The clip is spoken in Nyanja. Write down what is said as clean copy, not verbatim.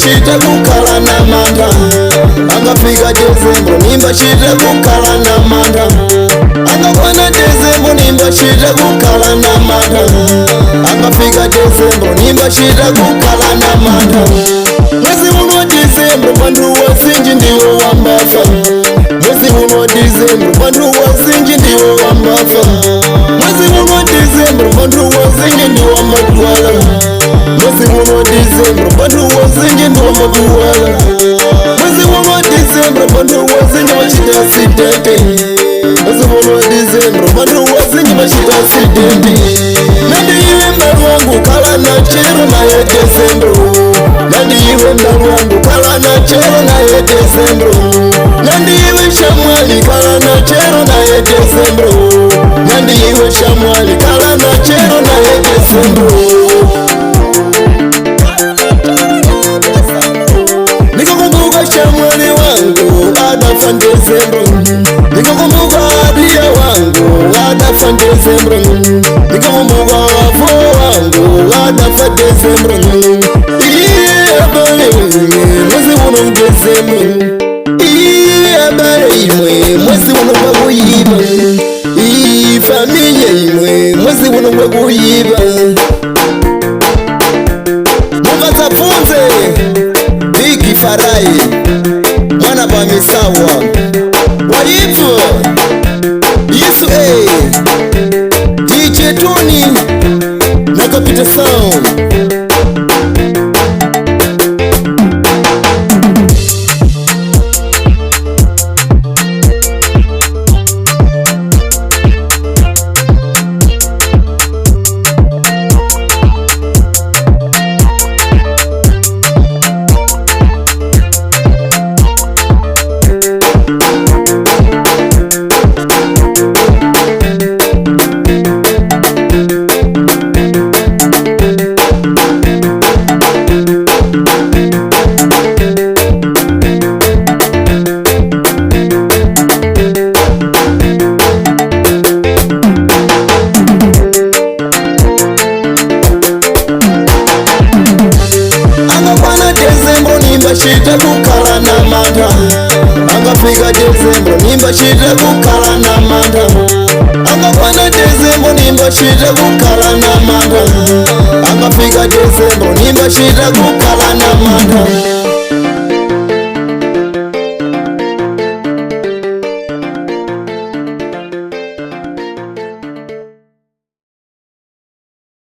shita kukala na manda. Akafika Desemba nimba shita kukala na manda. Akakwana Desemba nimba shita kukala na manda. Akafika Desemba nimba shita kukala na manda. Mwezi uno Desemba bantu wasinji ndiwo wambafa. Mwezi uno Desemba bantu wasinji ndiwo wambafa. Mwezi uno Desemba bantu wasinji ndiwo wambatwala. Mwezi uno Desemba bantu wasinji ndiwo wambatwala. Mwezi uno Desemba bantu wasinji wachita asidente. Mwezi uno Desemba bantu wasinji wachita asidente. Nandi iwe mbalwangu kala na chero na ye Desemba. Nandi iwe mbalwangu kala na chero na ye Desemba. Nandi iwe shamwali kala na chero na ye Desemba. Nandi iwe shamwali kala na chero na ye Desemba. Nikakumbuka shamwali wangu adafa Desemba. Nikakumbuka adia wangu adafa Desemba. Nikakumbuka wafo wangu adafa Desemba. Mwezi uno Desemba. Habari imwe mwezi uno kwa kuyiba. Familia imwe mwezi uno kwa kuyiba. Mukazafunze Bigi Farai mwana ba misawa waifu Yesu DJ Tony na Kapita Sound. Shita kukala na manda. Akafika Desemba nimba shita kukala na manda. Akakwana Desemba nimba shita kukala na manda. Akafika Desemba nimba shita kukala na manda.